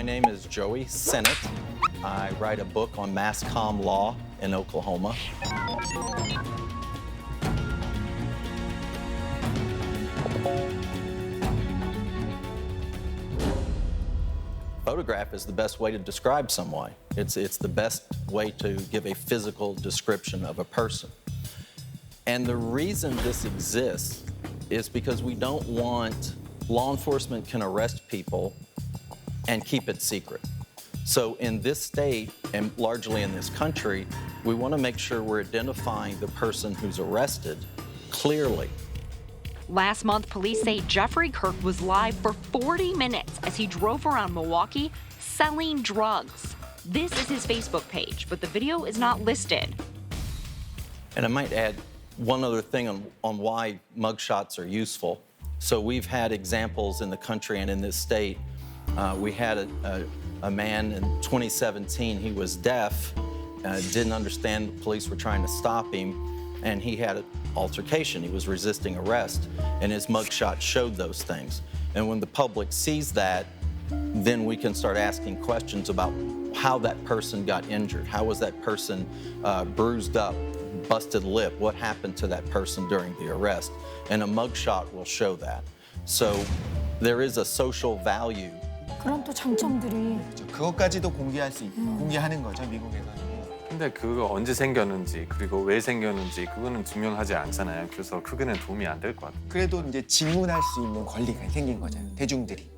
My name is Joey Sennett. I write a book on mass comm law in Oklahoma. Photograph is the best way to describe someone. It's the best way to give a physical description of a person. And the reason this exists is because we don't want law enforcement can arrest people and keep it secret. So in this state, and largely in this country, we want to make sure we're identifying the person who's arrested clearly. Last month, police say Jeffrey Kirk was live for 40 minutes as he drove around Milwaukee selling drugs. This is his Facebook page, but the video is not listed. And I might add one other thing on why mugshots are useful. So we've had examples in the country and in this state. We had a man in 2017, he was deaf, didn't understand the police were trying to stop him, and he had an altercation. He was resisting arrest, and his mugshot showed those things. And when the public sees that, then we can start asking questions about how that person got injured. How was that person bruised up, busted lip? What happened to that person during the arrest? And a mugshot will show that. So there is a social value. 그런 또 장점들이. 그것까지도 공개하는 거죠, 미국에서. 근데 그거 언제 생겼는지 그리고 왜 생겼는지 그거는 증명하지 않잖아요. 그래서 그거는 도움이 안 될 것 같아요. 그래도 이제 질문할 수 있는 권리가 생긴 거잖아요, 대중들이.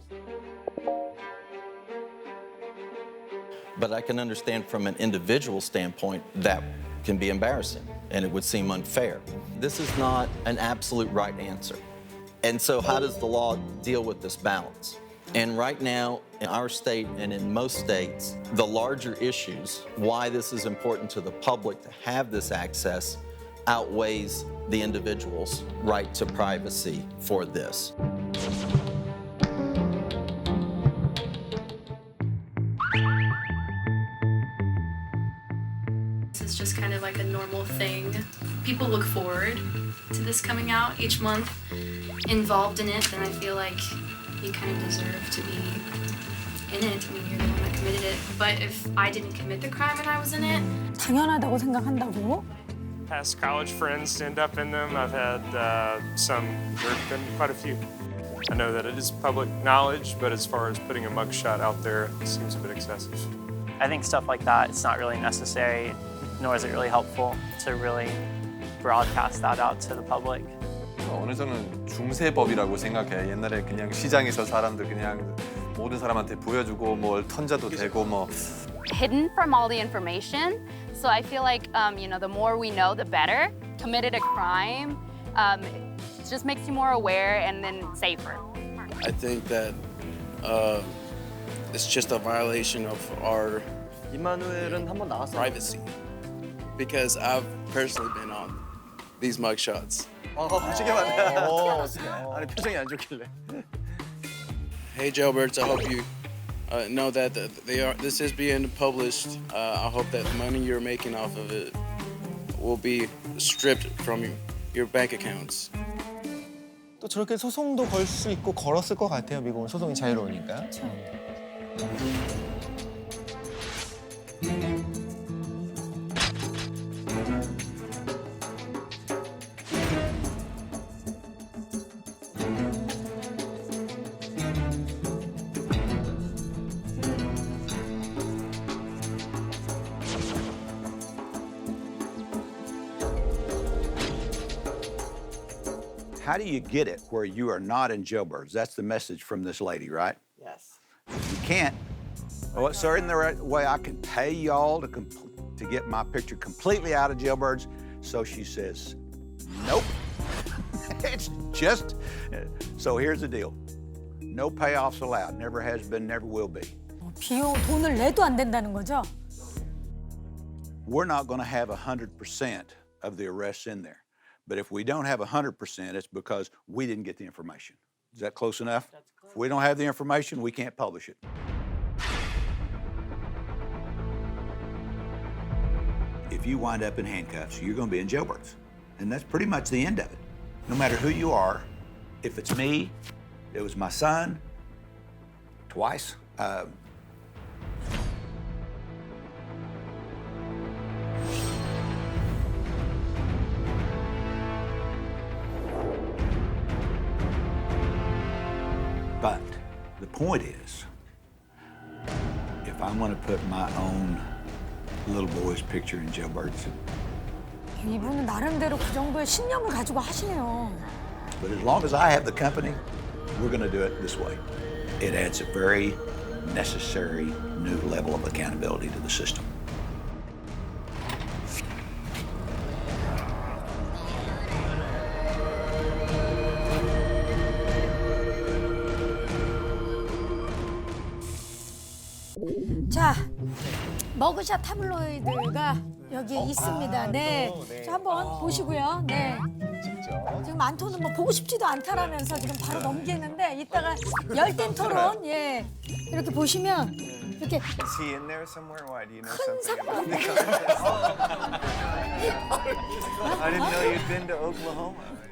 But I can understand from an individual standpoint that can be embarrassing and it would seem unfair. This is not an absolute right answer. And so how does the law deal with this balance? And right now, in our state and in most states, the larger issues, why this is important to the public to have this access, outweighs the individual's right to privacy for this. This is just kind of like a normal thing. People look forward to this coming out each month. Involved in it, then I feel like you kind of deserve to be in it. I mean, you're the one that committed it. But if I didn't commit the crime and I was in it, 당연하다고 생각한다고? Past college friends to end up in them. I've had some, there have been quite a few. I know that it is public knowledge, but as far as putting a mugshot out there, it seems a bit excessive. I think stuff like that, it's not really necessary, nor is it really helpful to really broadcast that out to the public. 어느 저는 중세법이라고 생각해. 옛날에 그냥 시장에서 사람들 그냥 모든 사람한테 보여주고 뭘 턴자도 되고 뭐. Hidden from all the information. So I feel like, the more we know, the better. Committed a crime, it just makes you more aware and then safer. I think that it's just a violation of our privacy. Because I've personally been on these mugshots. 보시게 만나. 아니, 표정이 안 좋길래. Hey, jailbirds, I hope you know that this is being published. I hope that the money you're making off of it will be stripped from your bank accounts. 또 저렇게 소송도 걸 수 있고 걸었을 것 같아요, 미국은 소송이 자유로우니까. 그렇죠. How do you get it where you are not in jailbirds? That's the message from this lady, right? Yes. You can't. Well, sir, isn't there a way I can pay y'all to get my picture completely out of jailbirds? So she says, nope. It's just, so here's the deal. No payoffs allowed. Never has been, never will be. 돈을 내도 안 된다는 거죠? We're not going to have 100% of the arrests in there. But if we don't have 100%, it's because we didn't get the information. Is that close enough? If we don't have the information, we can't publish it. If you wind up in handcuffs, you're going to be in jailbirds. And that's pretty much the end of it. No matter who you are, if it's me, it was my son, twice, point is, if I'm going to put my own little boy's picture in jailbirds, 이분은 나름대로 그 정도의 신념을 가지고 하시네요. but as long as I have the company, we're going to do it this way. It adds a very necessary new level of accountability to the system. 자, 머그샷 타블로이드가 여기 있습니다. 네. 자, 한번 보시고요. 네. 지금 안토는 뭐 보고 싶지도 않다라면서 지금 바로 넘기는데 이따가 열띤 토론 예 이렇게 보시면 이렇게 Is he in there somewhere? Why do you know 큰 something 사건 about this? I didn't know you'd been to Oklahoma.